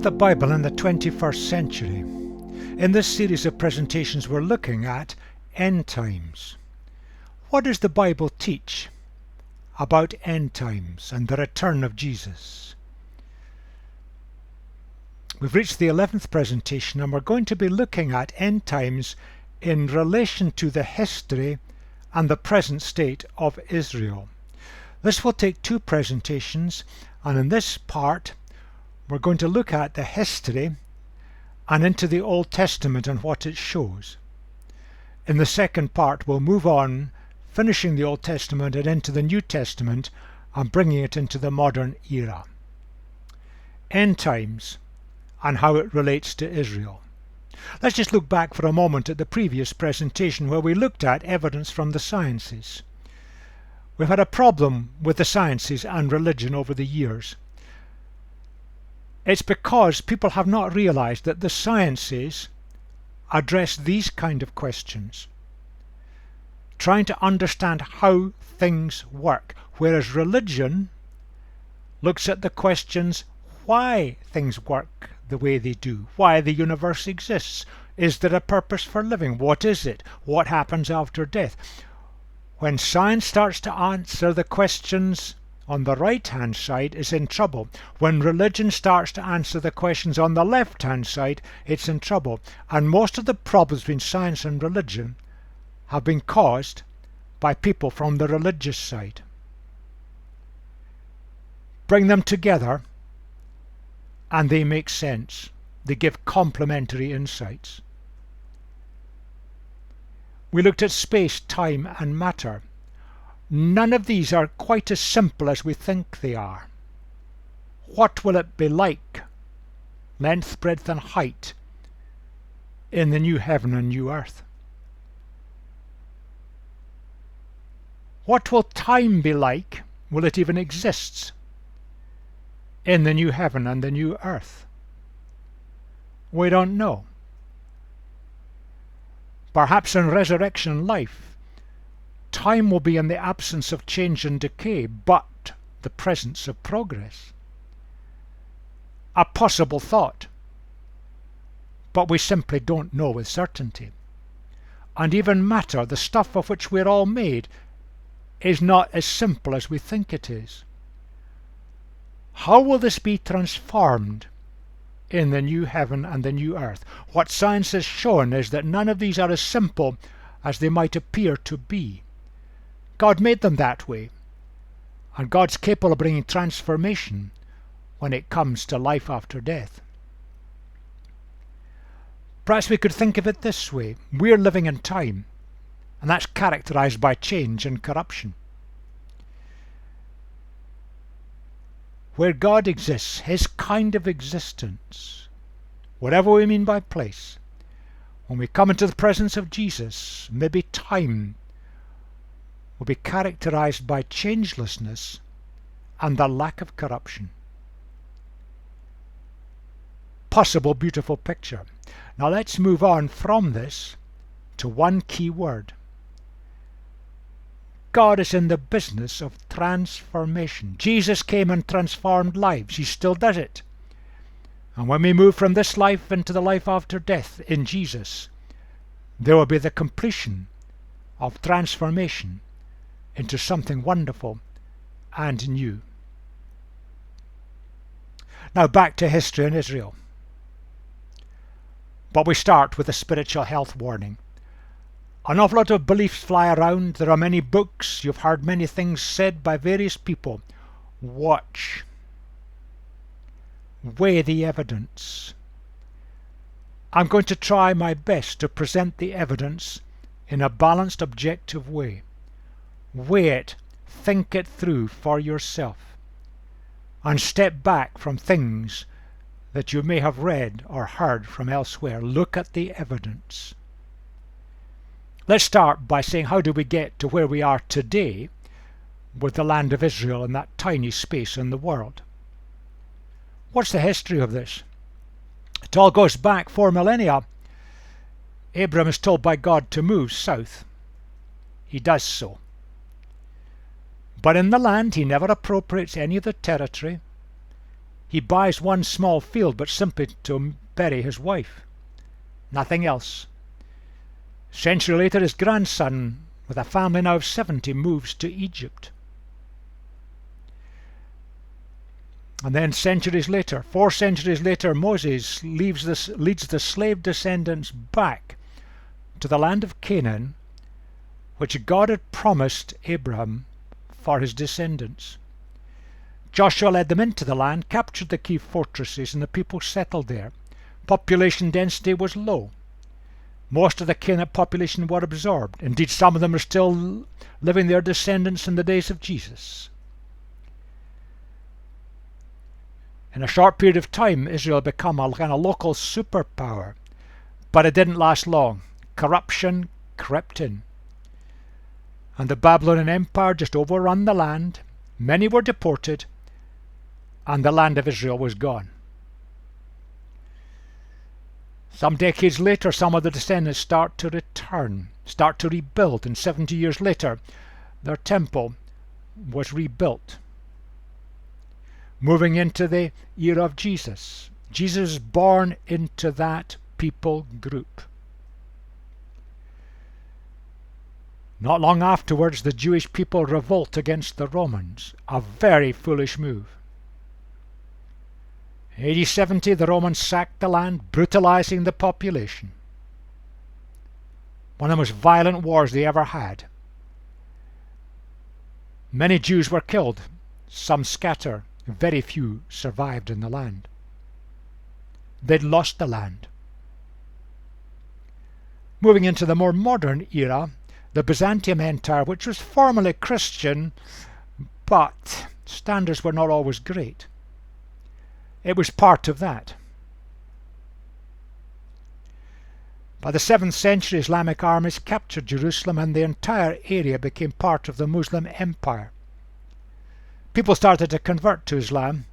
The Bible in the 21st century. In this series of presentations we're looking at end times. What does the Bible teach about end times and the return of Jesus? We've reached the 11th presentation and we're going to be looking at end times in relation to the history and the present state of Israel. This will take two presentations, and in this part we're going to look at the history and into the Old Testament and what it shows. In the second part we'll move on, finishing the Old Testament and into the New Testament and bringing it into the modern era. End times and how it relates to Israel. Let's just look back for a moment at the previous presentation where we looked at evidence from the sciences. We've had a problem with the sciences and religion over the years. It's because people have not realized that the sciences address these kind of questions, trying to understand how things work, whereas religion looks at the questions why things work the way they do, why the universe exists. Is there a purpose for living? What is it? What happens after death? When science starts to answer the questions on the right-hand side, it's in trouble. When religion starts to answer the questions on the left-hand side, it's in trouble. And most of the problems between science and religion have been caused by people from the religious side. Bring them together and they make sense. They give complementary insights. We looked at space, time and matter. None of these are quite as simple as we think they are. What will it be like, length, breadth and height, in the new heaven and new earth? What will time be like? Will it even exist in the new heaven and the new earth? We don't know. Perhaps in resurrection life, time will be in the absence of change and decay, but the presence of progress. A possible thought, but we simply don't know with certainty. And even matter, the stuff of which we're all made, is not as simple as we think it is. How will this be transformed in the new heaven and the new earth? What science has shown is that none of these are as simple as they might appear to be. God made them that way, and God's capable of bringing transformation when it comes to life after death. Perhaps we could think of it this way. We're living in time, and that's characterized by change and corruption. Where God exists, his kind of existence, whatever we mean by place, when we come into the presence of Jesus, maybe time will be characterized by changelessness and the lack of corruption. Possible beautiful picture. Now let's move on from this to one key word. God is in the business of transformation. Jesus came and transformed lives. He still does it. And when we move from this life into the life after death in Jesus, there will be the completion of transformation into something wonderful and new. Now back to history in Israel. But we start with a spiritual health warning. An awful lot of beliefs fly around. There are many books. You've heard many things said by various people. Watch. Weigh the evidence. I'm going to try my best to present the evidence in a balanced, objective way. Weigh it, think it through for yourself, and step back from things that you may have read or heard from elsewhere. Look at the evidence. Let's start by saying, how do we get to where we are today with the land of Israel in that tiny space in the world? What's the history of this? It all goes back 4 millennia. Abram is told by God to move south. He does so. But in the land he never appropriates any of the territory. He buys one small field, but simply to bury his wife. Nothing else. A century later, his grandson, with a family now of 70, moves to Egypt. And then 4 centuries later, Moses leads the slave descendants back to the land of Canaan, which God had promised Abraham for his descendants. Joshua led them into the land, captured the key fortresses, and the people settled there. Population density was low. Most of the Canaanite population were absorbed. Indeed, some of them are still living, their descendants, in the days of Jesus. In a short period of time, Israel became a kind of local superpower. But it didn't last long. Corruption crept in. And the Babylonian Empire just overran the land. Many were deported, and the land of Israel was gone. Some decades later, some of the descendants start to return, start to rebuild, and 70 years later, their temple was rebuilt. Moving into the era of Jesus. Jesus was born into that people group. Not long afterwards, the Jewish people revolt against the Romans, a very foolish move. In AD 70, the Romans sacked the land, brutalizing the population. One of the most violent wars they ever had. Many Jews were killed, some scattered, very few survived in the land. They'd lost the land. Moving into the more modern era, the Byzantium Empire, which was formally Christian, but standards were not always great. It was part of that. By the 7th century, Islamic armies captured Jerusalem, and the entire area became part of the Muslim Empire. People started to convert to Islam,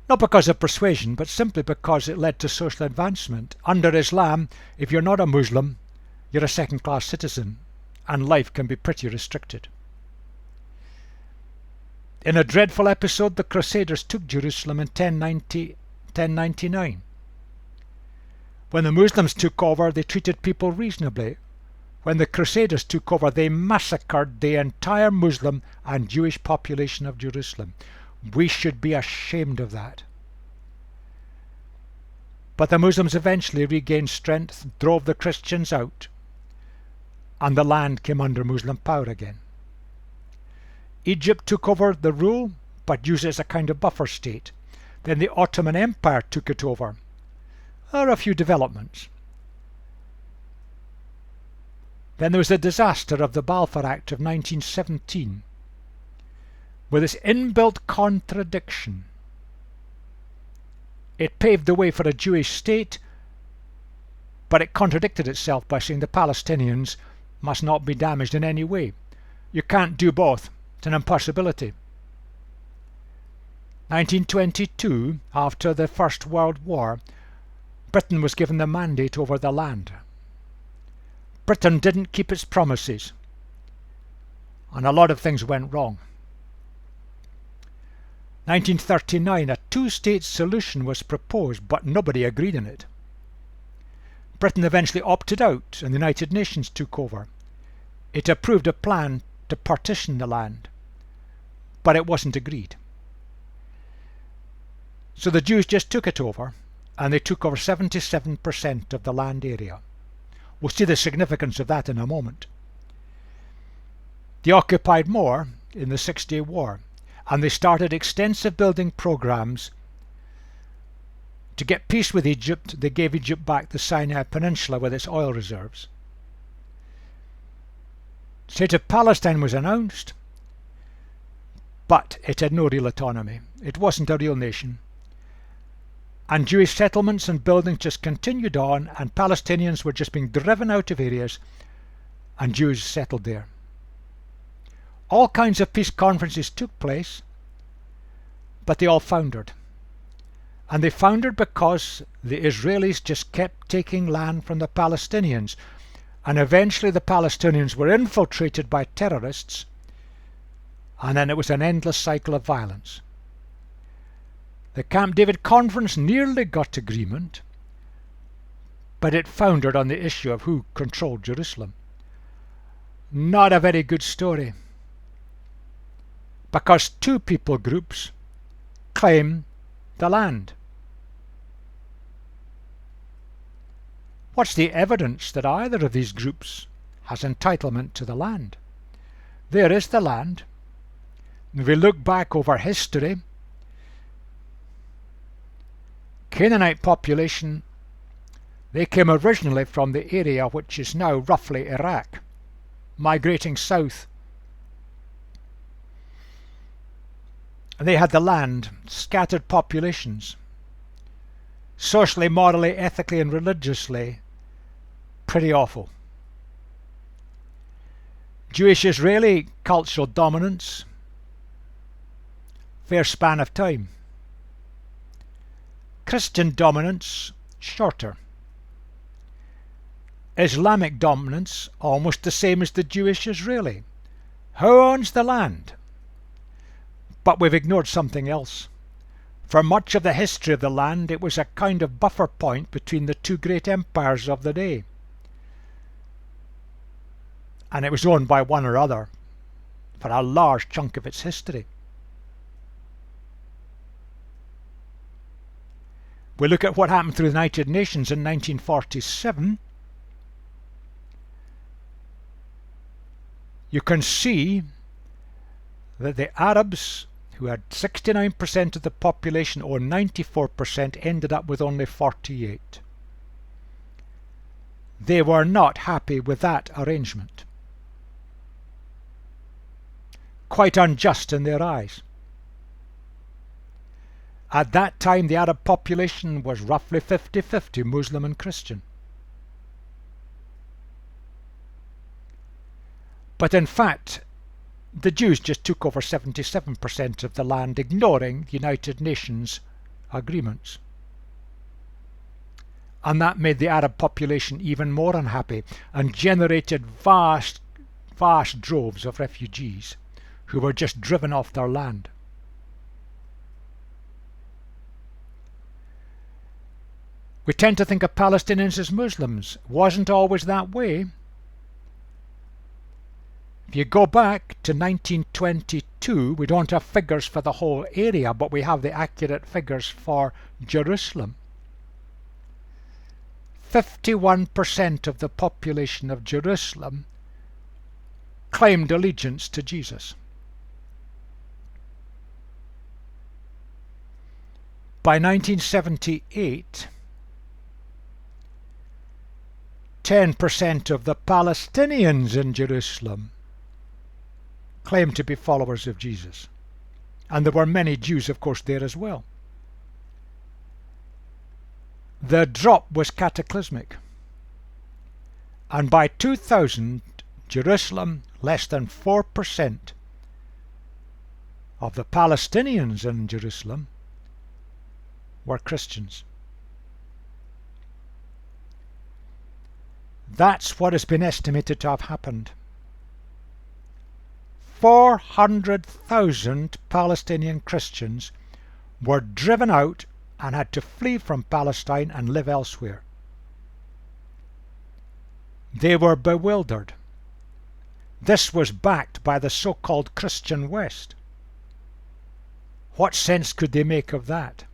not because of persuasion, but simply because it led to social advancement. Under Islam, if you're not a Muslim, you're a second-class citizen, and life can be pretty restricted. In a dreadful episode, the Crusaders took Jerusalem in 1099. When the Muslims took over, they treated people reasonably. When the Crusaders took over, they massacred the entire Muslim and Jewish population of Jerusalem. We should be ashamed of that. But the Muslims eventually regained strength, drove the Christians out, and the land came under Muslim power again. Egypt took over the rule, but used it as a kind of buffer state. Then the Ottoman Empire took it over. There are a few developments. Then there was the disaster of the Balfour Act of 1917, with its inbuilt contradiction. It paved the way for a Jewish state, but it contradicted itself by saying the Palestinians must not be damaged in any way. You can't do both. It's an impossibility. 1922, after the First World War, Britain was given the mandate over the land. Britain didn't keep its promises, and a lot of things went wrong. 1939, a two-state solution was proposed, but nobody agreed on it. Britain eventually opted out, and the United Nations took over. It approved a plan to partition the land, but it wasn't agreed. So the Jews just took it over, and they took over 77% of the land area. We'll see the significance of that in a moment. They occupied more in the 6-Day War, and they started extensive building programs. To get peace with Egypt, they gave Egypt back the Sinai Peninsula with its oil reserves. The State of Palestine was announced, but it had no real autonomy. It wasn't a real nation. And Jewish settlements and buildings just continued on, and Palestinians were just being driven out of areas, and Jews settled there. All kinds of peace conferences took place, but they all foundered. And they foundered because the Israelis just kept taking land from the Palestinians, and eventually the Palestinians were infiltrated by terrorists, and then it was an endless cycle of violence. The Camp David Conference nearly got agreement, but it foundered on the issue of who controlled Jerusalem. Not a very good story, because two people groups claim the land. What's the evidence that either of these groups has entitlement to the land? There is the land. If we look back over history, Canaanite population, they came originally from the area which is now roughly Iraq, migrating south. And they had the land, scattered populations, socially, morally, ethically and religiously pretty awful. Jewish-Israeli cultural dominance, fair span of time. Christian dominance, shorter. Islamic dominance, almost the same as the Jewish-Israeli. Who owns the land? But we've ignored something else. For much of the history of the land, it was a kind of buffer point between the two great empires of the day. And it was owned by one or other for a large chunk of its history. We look at what happened through the United Nations in 1947. You can see that the Arabs, who had 69% of the population or 94%, ended up with only 48%. They were not happy with that arrangement. Quite unjust in their eyes. At that time, the Arab population was roughly 50-50 Muslim and Christian. But in fact, the Jews just took over 77% of the land, ignoring the United Nations agreements. And that made the Arab population even more unhappy and generated vast droves of refugees who were just driven off their land. We tend to think of Palestinians as Muslims. It wasn't always that way. If you go back to 1922, we don't have figures for the whole area, but we have the accurate figures for Jerusalem. 51% of the population of Jerusalem claimed allegiance to Jesus. By 1978, 10% of the Palestinians in Jerusalem claimed to be followers of Jesus. And there were many Jews, of course, there as well. The drop was cataclysmic. And by 2000, Jerusalem, less than 4% of the Palestinians in Jerusalem were Christians. That's what has been estimated to have happened. 400,000 Palestinian Christians were driven out and had to flee from Palestine and live elsewhere. They were bewildered. This was backed by the so-called Christian West. What sense could they make of that?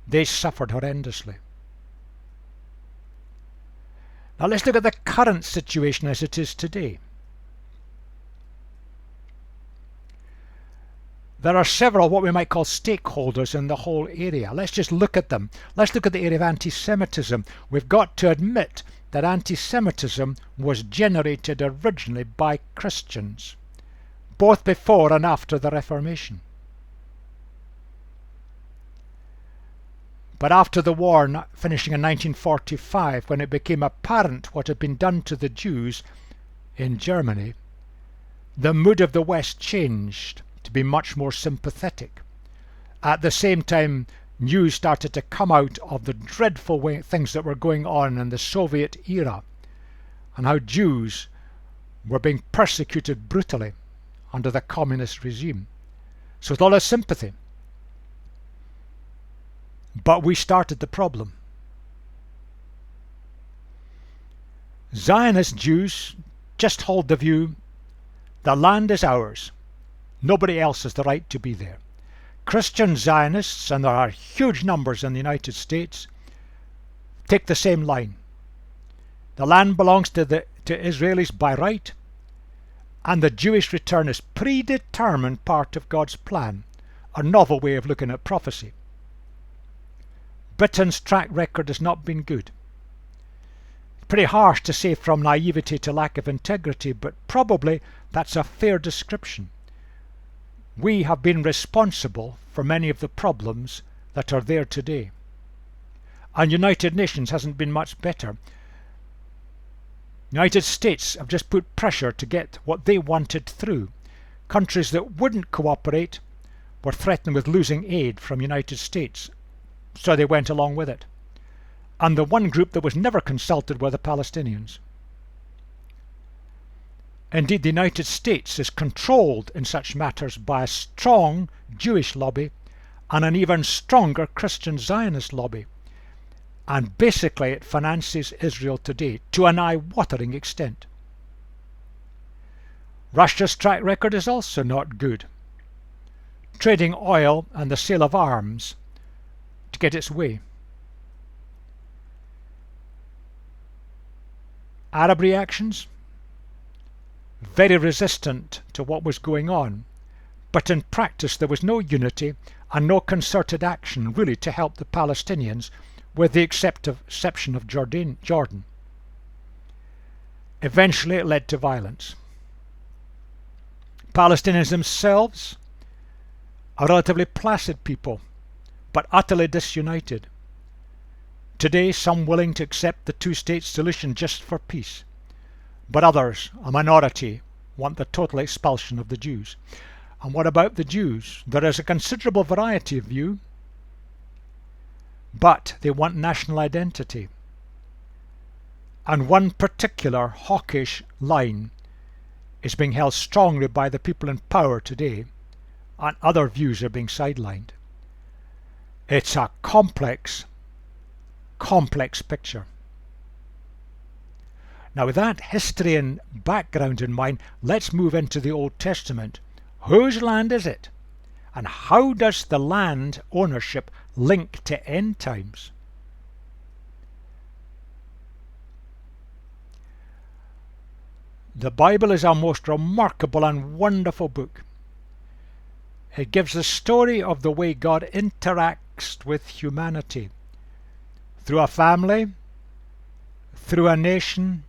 They suffered horrendously. Now let's look at the current situation as it is today. There are several what we might call stakeholders in the whole area. Let's just look at them. Let's look at the area of anti-Semitism. We've got to admit that anti-Semitism was generated originally by Christians, both before and after the Reformation. But after the war finishing in 1945, when it became apparent what had been done to the Jews in Germany, the mood of the West changed to be much more sympathetic. At the same time, news started to come out of the dreadful things that were going on in the Soviet era and how Jews were being persecuted brutally under the communist regime. So with all this sympathy, But we started the problem. Zionist Jews just hold the view the land is ours. Nobody else has the right to be there. Christian Zionists, and there are huge numbers in the United States, take the same line. The land belongs to Israelis by right, and the Jewish return is predetermined part of God's plan, a novel way of looking at prophecy. Britain's track record has not been good. Pretty harsh to say from naivety to lack of integrity, but probably that's a fair description. We have been responsible for many of the problems that are there today. And United Nations hasn't been much better. United States have just put pressure to get what they wanted through. Countries that wouldn't cooperate were threatened with losing aid from United States, so they went along with it. And the one group that was never consulted were the Palestinians. Indeed, the United States is controlled in such matters by a strong Jewish lobby and an even stronger Christian Zionist lobby. And basically it finances Israel today to an eye-watering extent. Russia's track record is also not good, trading oil and the sale of arms to get its way. Arab reactions? Very resistant to what was going on, but in practice there was no unity and no concerted action really to help the Palestinians, with the exception of Jordan. Eventually it led to violence. Palestinians themselves are relatively placid people, but utterly disunited. Today some willing to accept the two-state solution just for peace, but others, a minority, want the total expulsion of the Jews. And what about the Jews? There is a considerable variety of view, but they want national identity. And one particular hawkish line is being held strongly by the people in power today, and other views are being sidelined. It's a complex picture. Now, with that history and background in mind, let's move into the Old Testament. Whose land is it? And how does the land ownership link to end times? The Bible is a most remarkable and wonderful book. It gives the story of the way God interacts with humanity through a family, through a nation,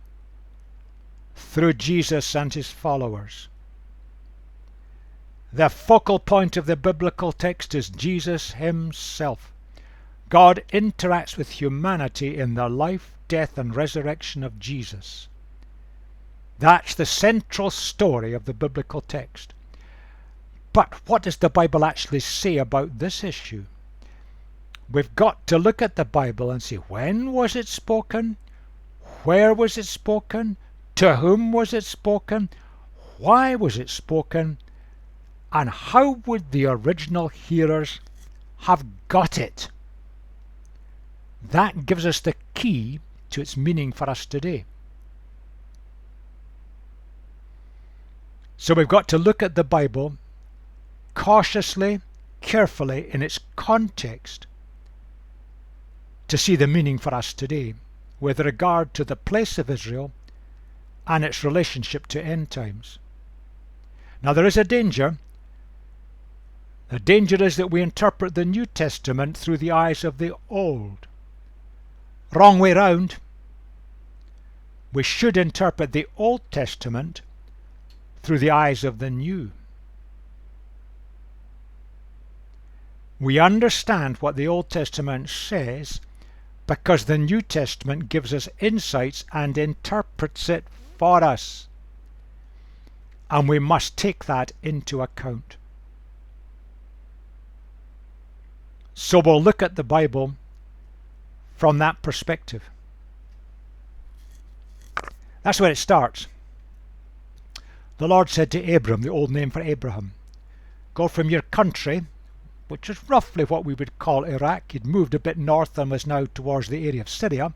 through Jesus and his followers. The focal point of the biblical text is Jesus himself. God interacts with humanity in the life, death and resurrection of Jesus. That's the central story of the biblical text. But what does the Bible actually say about this issue? We've got to look at the Bible and see, when was it spoken? Where was it spoken? To whom was it spoken? Why was it spoken? And how would the original hearers have got it? That gives us the key to its meaning for us today. So we've got to look at the Bible cautiously, carefully in its context to see the meaning for us today with regard to the place of Israel and its relationship to end times. Now there is a danger. The danger is that we interpret the New Testament through the eyes of the Old. Wrong way round. We should interpret the Old Testament through the eyes of the New. We understand what the Old Testament says because the New Testament gives us insights and interprets it for us. And we must take that into account. So we'll look at the Bible from that perspective. That's where it starts. The Lord said to Abram, the old name for Abraham, "Go from your country, which is roughly what we would call Iraq. He'd moved a bit north and was now towards the area of Syria.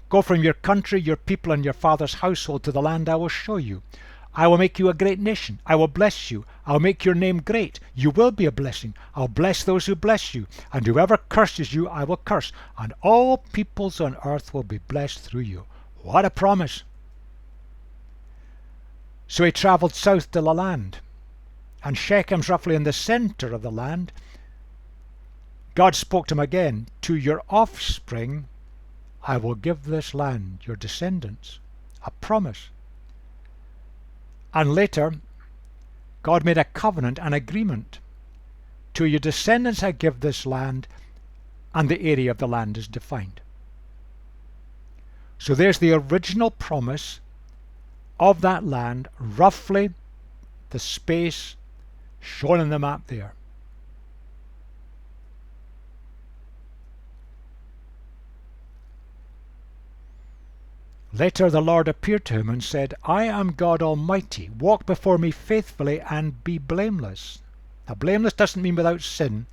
Go from your country, your people, and your father's household to the land I will show you. I will make you a great nation. I will bless you. I'll make your name great. You will be a blessing. I'll bless those who bless you. And whoever curses you, I will curse. And all peoples on earth will be blessed through you. What a promise. So he travelled south to the land. And Shechem's roughly in the centre of the land. God spoke to him again. To your offspring I will give this land, your descendants. A promise. And later, God made a covenant, an agreement. To your descendants I give this land, and the area of the land is defined. So there's the original promise of that land, roughly the space shown on the map there. Later the Lord appeared to him and said, I am God Almighty. Walk before me faithfully and be blameless. Now, blameless doesn't mean without sin.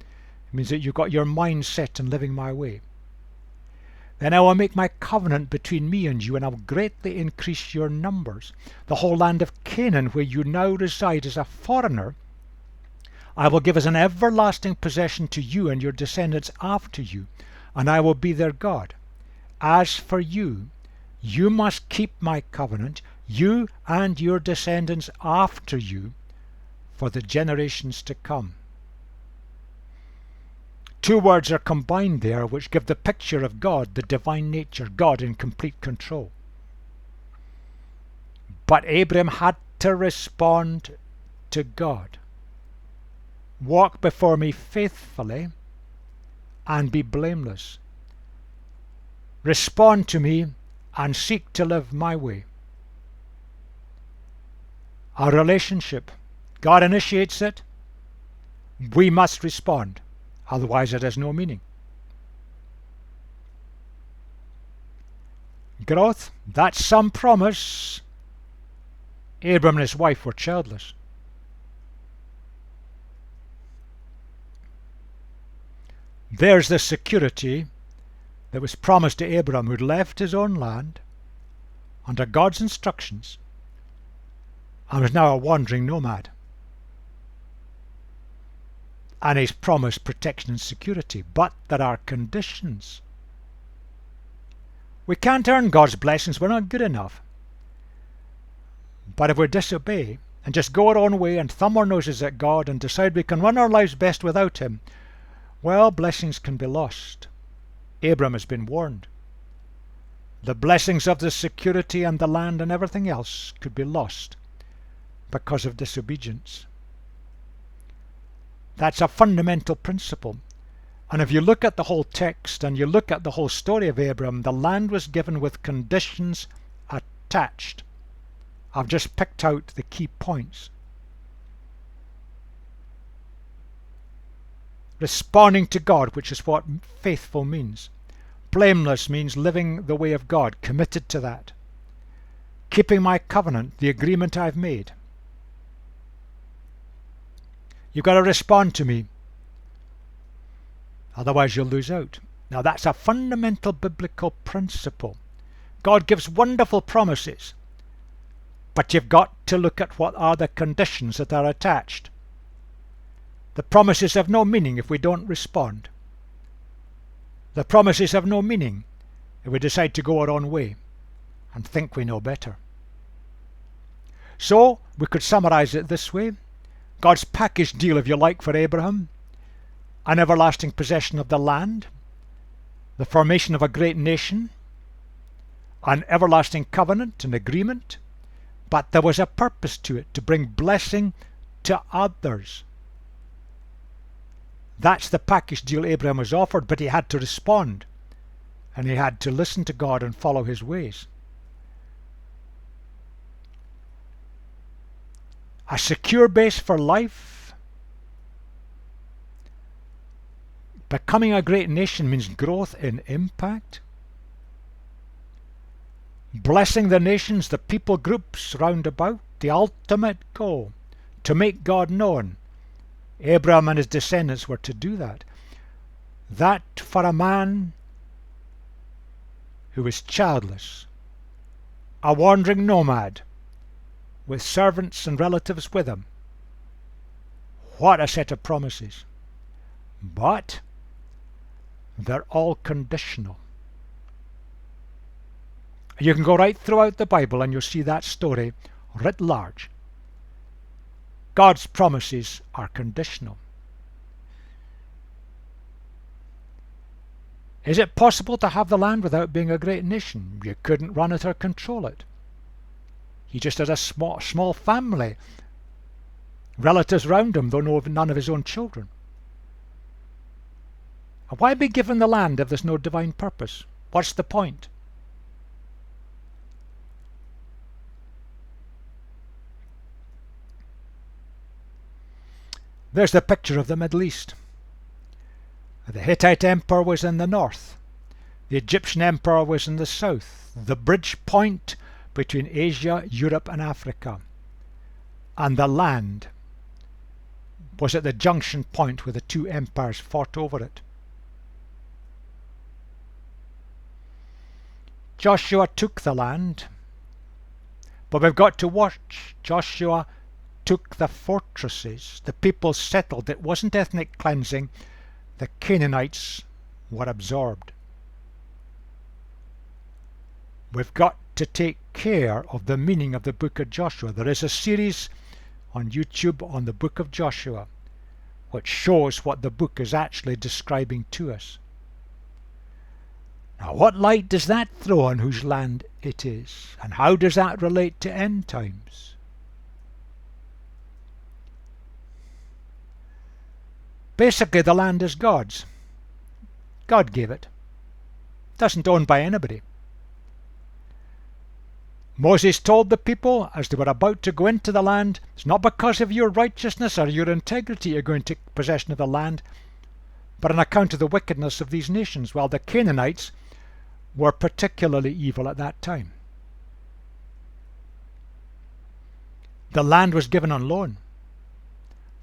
It means that you've got your mind set on living my way. Then I will make my covenant between me and you, and I will greatly increase your numbers. The whole land of Canaan, where you now reside as a foreigner, I will give as an everlasting possession to you and your descendants after you, and I will be their God. As for you, you must keep my covenant, you and your descendants after you, for the generations to come. Two words are combined there which give the picture of God, the divine nature, God in complete control. But Abram had to respond to God. Walk before me faithfully and be blameless. Respond to me and seek to live my way. Our relationship, God initiates it, we must respond, otherwise it has no meaning. Growth, that's some promise. Abram and his wife were childless. There's the security that was promised to Abram, who'd left his own land under God's instructions and was now a wandering nomad. And he's promised protection and security, but there are conditions. We can't earn God's blessings, we're not good enough. But if we disobey and just go our own way and thumb our noses at God and decide we can run our lives best without him, well, blessings can be lost. Abram has been warned. The blessings of the security and the land and everything else could be lost because of disobedience. That's a fundamental principle. And if you look at the whole text and you look at the whole story of Abram, the land was given with conditions attached. I've just picked out the key points. Responding to God, which is what faithful means. Blameless means living the way of God, committed to that. Keeping my covenant, the agreement I've made. You've got to respond to me, otherwise you'll lose out. Now that's a fundamental biblical principle. God gives wonderful promises, but you've got to look at what are the conditions that are attached. The promises have no meaning if we don't respond. The promises have no meaning if we decide to go our own way and think we know better. So, we could summarize it this way. God's package deal, if you like, for Abraham: an everlasting possession of the land, the formation of a great nation, an everlasting covenant and agreement, but there was a purpose to it, to bring blessing to others. That's the package deal Abraham was offered, but he had to respond, and he had to listen to God and follow his ways. A secure base for life. Becoming a great nation means growth in impact. Blessing the nations, the people groups round about, the ultimate goal, to make God known Abraham and his descendants were to do that. That for a man who was childless, a wandering nomad, with servants and relatives with him. What a set of promises. But they're all conditional. You can go right throughout the Bible and you'll see that story writ large. God's promises are conditional. Is it possible to have the land without being a great nation? You couldn't run it or control it. He just had a small family, relatives round him, though none of his own children. And why be given the land if there's no divine purpose? What's the point? There's the picture of the Middle East. The Hittite Empire was in the north. The Egyptian Empire was in the south. The bridge point between Asia, Europe and Africa. And the land was at the junction point where the two empires fought over it. Joshua took the land, but we've got to watch. Joshua took the fortresses. The people settled. It wasn't ethnic cleansing. The Canaanites were absorbed. We've got to take care of the meaning of the book of Joshua. There is a series on YouTube on the book of Joshua which shows what the book is actually describing to us. Now, what light does that throw on whose land it is? And how does that relate to end times? Basically, the land is God's. God gave it. It doesn't owned by anybody. Moses told the people as they were about to go into the land, it's not because of your righteousness or your integrity you're going to take possession of the land, but on account of the wickedness of these nations. Well, the Canaanites were particularly evil at that time. The land was given on loan.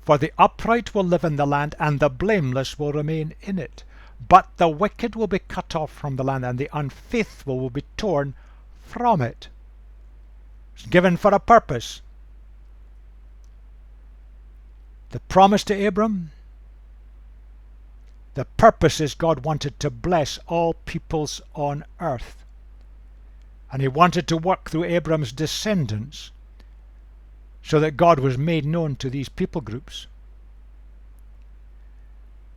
For the upright will live in the land, and the blameless will remain in it. But the wicked will be cut off from the land, and the unfaithful will be torn from it. It's given for a purpose. The promise to Abram, the purpose is God wanted to bless all peoples on earth. And he wanted to work through Abram's descendants so that God was made known to these people groups.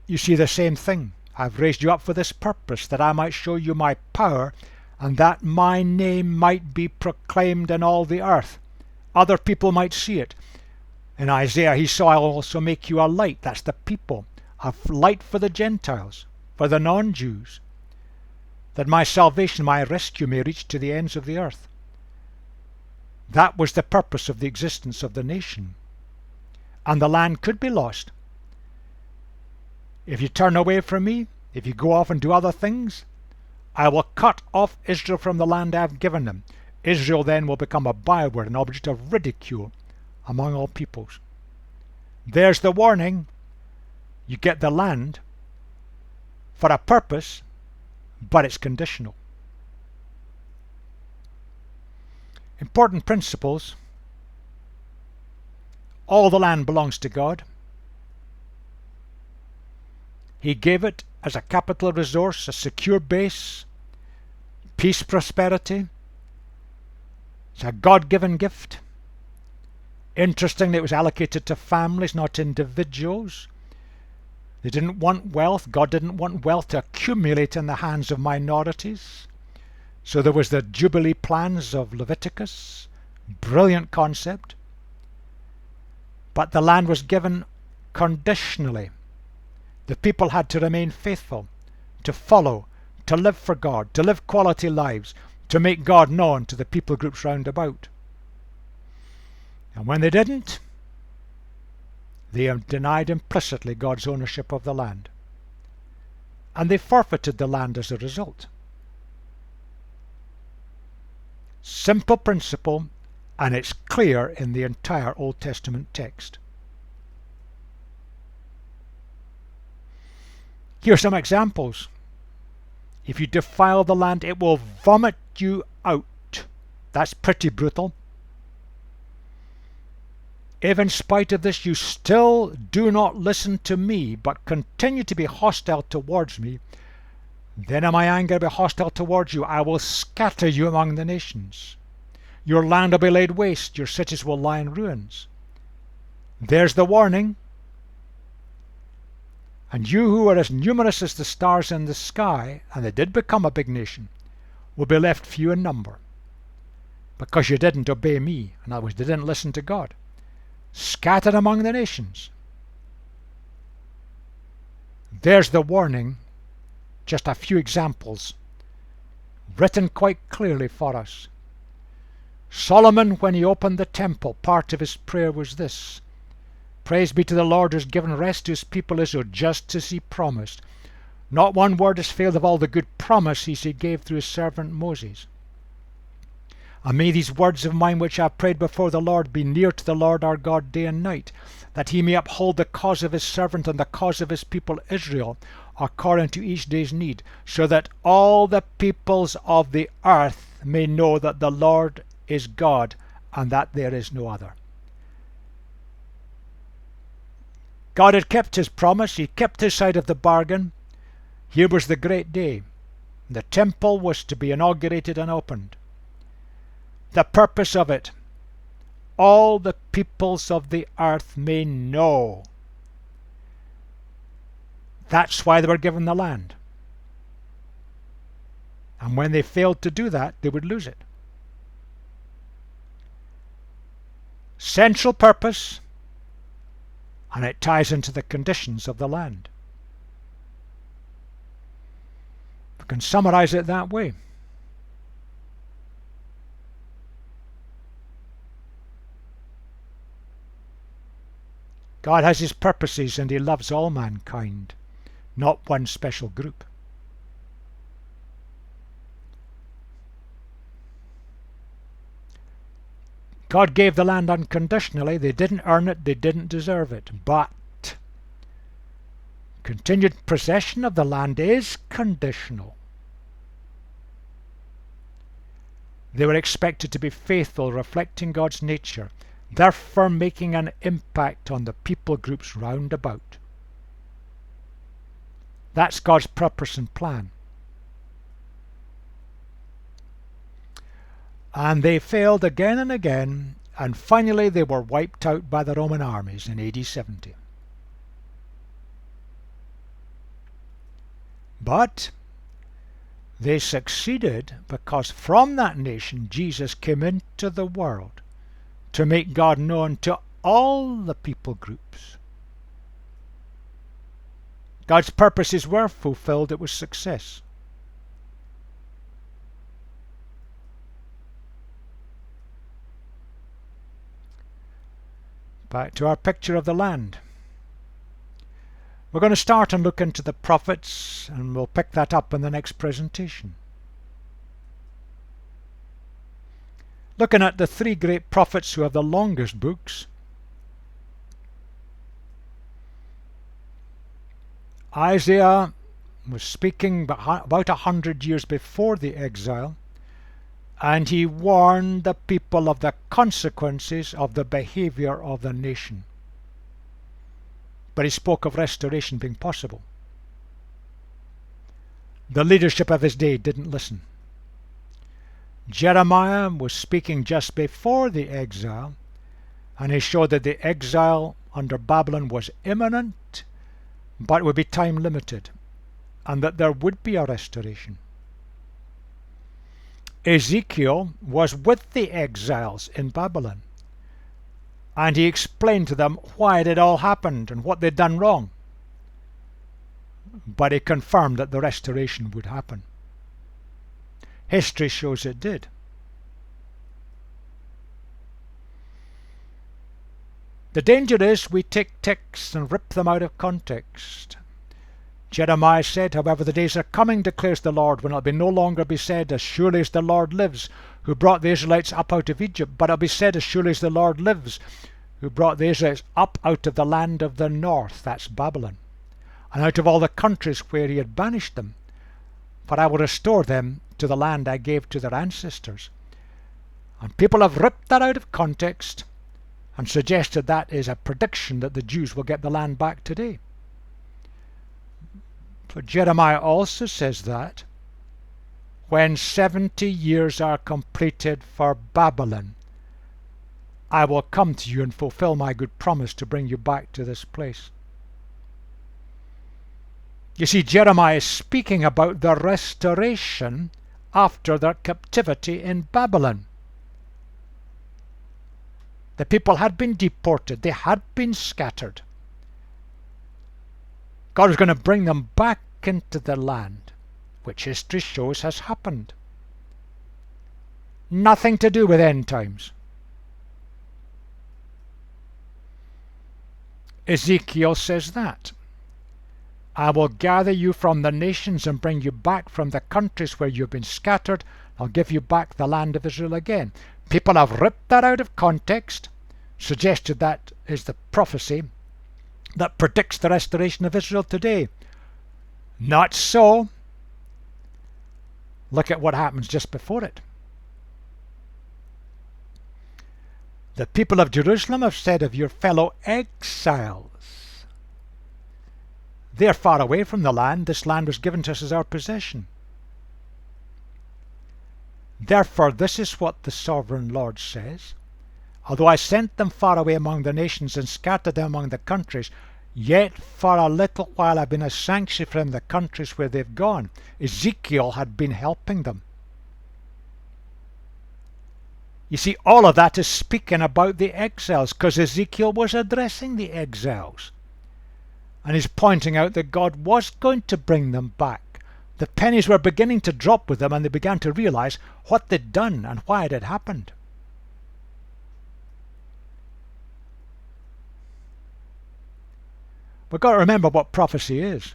You see the same thing. I've raised you up for this purpose, that I might show you my power, and that my name might be proclaimed in all the earth. Other people might see it. In Isaiah he saw, I'll also make you a light. That's the people. A light for the Gentiles, for the non-Jews, that my salvation, my rescue may reach to the ends of the earth. That was the purpose of the existence of the nation. And the land could be lost. If you turn away from me, if you go off and do other things, I will cut off Israel from the land I have given them. Israel then will become a byword, an object of ridicule among all peoples. There's the warning. You get the land for a purpose, but it's conditional. Important principles. All the land belongs to God. He gave it as a capital resource, a secure base, peace, prosperity. It's a God-given gift. Interestingly, it was allocated to families, not individuals. They didn't want wealth. God didn't want wealth to accumulate in the hands of minorities. So there was the Jubilee plans of Leviticus. Brilliant concept. But the land was given conditionally. The people had to remain faithful, to follow, to live for God, to live quality lives, to make God known to the people groups round about. And when they didn't, they denied implicitly God's ownership of the land. And they forfeited the land as a result. Simple principle, and it's clear in the entire Old Testament text. Here are some examples. If you defile the land, it will vomit you out. That's pretty brutal. If in spite of this you still do not listen to me, but continue to be hostile towards me, then in my anger be hostile towards you. I will scatter you among the nations. Your land will be laid waste, your cities will lie in ruins. There's the warning. And you who are as numerous as the stars in the sky, and they did become a big nation, will be left few in number, because you didn't obey me. In other words, they didn't listen to God. Scattered among the nations. There's the warning. Just a few examples, written quite clearly for us. Solomon, when he opened the temple, part of his prayer was this: Praise be to the Lord who has given rest to his people Israel, just as he promised. Not one word has failed of all the good promises he gave through his servant Moses. And may these words of mine which I have prayed before the Lord be near to the Lord our God day and night, that he may uphold the cause of his servant and the cause of his people Israel, according to each day's need, so that all the peoples of the earth may know that the Lord is God, and that there is no other. God had kept his promise. He kept his side of the bargain. Here was the great day. The temple was to be inaugurated and opened. The purpose of it: all the peoples of the earth may know. That's why they were given the land. And when they failed to do that, they would lose it. Central purpose, and it ties into the conditions of the land. We can summarize it that way. God has his purposes and he loves all mankind, not one special group. God gave the land unconditionally. They didn't earn it, they didn't deserve it. But continued possession of the land is conditional. They were expected to be faithful, reflecting God's nature, therefore making an impact on the people groups round about. That's God's purpose and plan. And they failed again and again, and finally they were wiped out by the Roman armies in AD 70. But they succeeded because from that nation Jesus came into the world to make God known to all the people groups. God's purposes were fulfilled. It was success. Back to our picture of the land. We're going to start and look into the prophets, and we'll pick that up in the next presentation. Looking at the three great prophets who have the longest books. Isaiah was speaking about 100 years before the exile, and he warned the people of the consequences of the behavior of the nation. But he spoke of restoration being possible. The leadership of his day didn't listen. Jeremiah was speaking just before the exile, and he showed that the exile under Babylon was imminent, but it would be time limited, and that there would be a restoration. Ezekiel was with the exiles in Babylon, and he explained to them why it had all happened and what they'd done wrong. But he confirmed that the restoration would happen. History shows it did. The danger is we take texts and rip them out of context. Jeremiah said, however, the days are coming, declares the Lord, when it will no longer be said, as surely as the Lord lives, who brought the Israelites up out of Egypt, but it will be said, as surely as the Lord lives, who brought the Israelites up out of the land of the north, that's Babylon. and out of all the countries where he had banished them, for I will restore them to the land I gave to their ancestors. And people have ripped that out of context and suggested that is a prediction that the Jews will get the land back today. But Jeremiah also says that when 70 years are completed for Babylon, I will come to you and fulfill my good promise to bring you back to this place. You see, Jeremiah is speaking about the restoration after their captivity in Babylon. The people had been deported. They had been scattered. God was going to bring them back into the land, which history shows has happened. Nothing to do with end times. Ezekiel says that. I will gather you from the nations and bring you back from the countries where you've been scattered. I'll give you back the land of Israel again. People have ripped that out of context, suggested that is the prophecy that predicts the restoration of Israel today. Not so. Look at what happens just before it. The people of Jerusalem have said of your fellow exiles, they're far away from the land. This land was given to us as our possession. Therefore, this is what the sovereign Lord says. Although I sent them far away among the nations and scattered them among the countries, yet for a little while I've been a sanctuary for them in the countries where they've gone. Ezekiel had been helping them. You see, all of that is speaking about the exiles, because Ezekiel was addressing the exiles. And he's pointing out that God was going to bring them back. The pennies were beginning to drop with them, and they began to realize what they'd done and why it had happened. We've got to remember what prophecy is.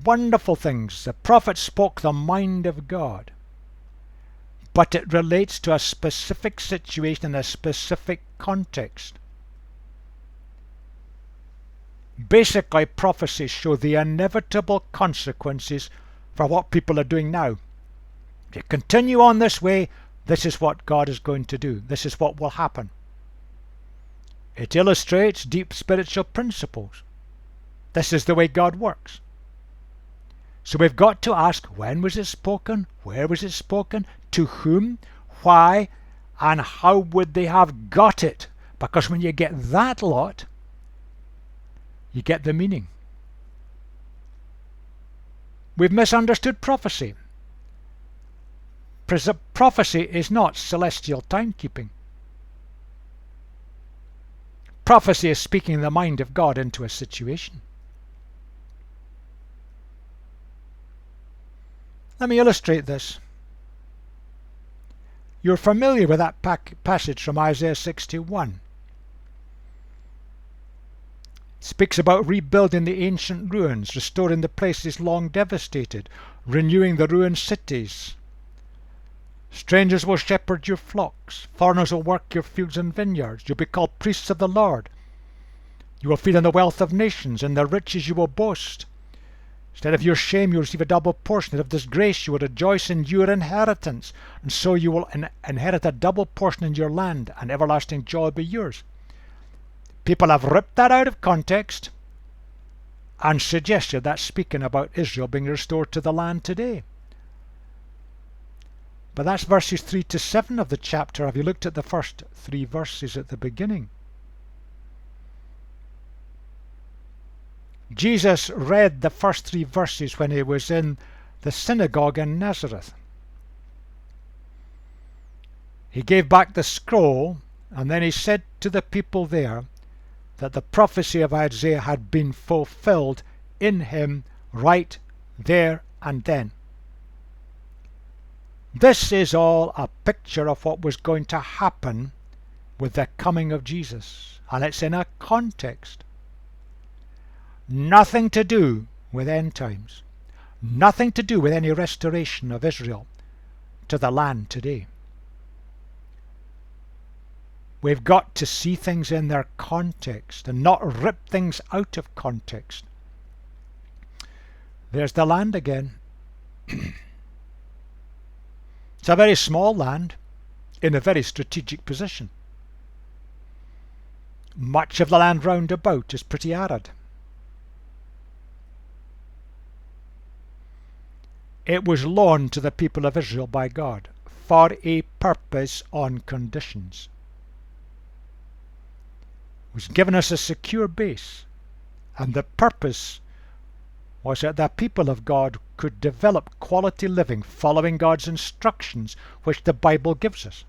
Wonderful things. The prophet spoke the mind of God, but it relates to a specific situation in a specific context. Basically, prophecies show the inevitable consequences for what people are doing now. If you continue on this way, this is what God is going to do. This is what will happen. It illustrates deep spiritual principles. This is the way God works. So we've got to ask, when was it spoken? Where was it spoken? To whom? Why? And how would they have got it? Because when you get that lot, you get the meaning. We've misunderstood prophecy. Prophecy is not celestial timekeeping. Prophecy is speaking the mind of God into a situation. Let me illustrate this. You're familiar with that passage from Isaiah 61. It speaks about rebuilding the ancient ruins, restoring the places long devastated, renewing the ruined cities. Strangers will shepherd your flocks. Foreigners will work your fields and vineyards. You'll be called priests of the Lord. You will feed on the wealth of nations. In their riches you will boast. Instead of your shame, you will receive a double portion. Instead of disgrace, you will rejoice in your inheritance. And so you will inherit a double portion in your land, and everlasting joy will be yours. People have ripped that out of context and suggested that's speaking about Israel being restored to the land today. But that's verses 3 to 7 of the chapter. Have you looked at the first 3 verses at the beginning? Jesus read the first 3 verses when he was in the synagogue in Nazareth. He gave back the scroll, and then he said to the people there that the prophecy of Isaiah had been fulfilled in him right there and then. This is all a picture of what was going to happen with the coming of Jesus, and it's in a context. Nothing to do with end times. Nothing to do with any restoration of Israel to the land today. We've got to see things in their context and not rip things out of context. There's the land again. It's a very small land in a very strategic position. Much of the land round about is pretty arid. It was loaned to the people of Israel by God for a purpose on conditions. It was given us a secure base, and the purpose was that the people of God could develop quality living following God's instructions, which the Bible gives us.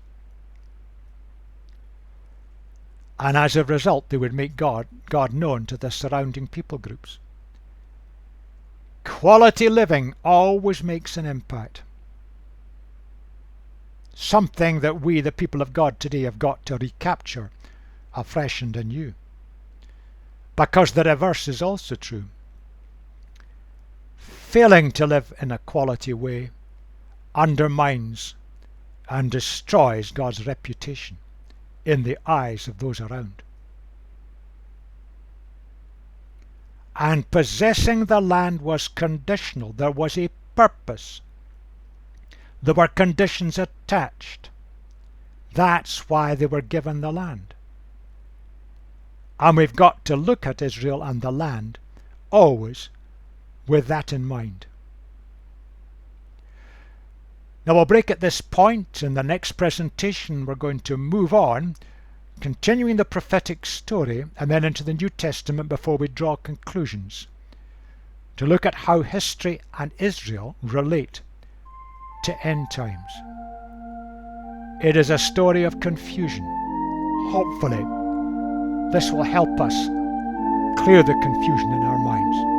And as a result, they would make God known to the surrounding people groups. Quality living always makes an impact. Something that we, the people of God today, have got to recapture afresh and anew. Because the reverse is also true. Failing to live in a quality way undermines and destroys God's reputation in the eyes of those around. And possessing the land was conditional. There was a purpose. There were conditions attached. That's why they were given the land. And we've got to look at Israel and the land always with that in mind. Now we'll break at this point. In the next presentation we're going to move on, continuing the prophetic story and then into the New Testament before we draw conclusions, to look at how history and Israel relate to end times. It is a story of confusion. Hopefully this will help us clear the confusion in our minds.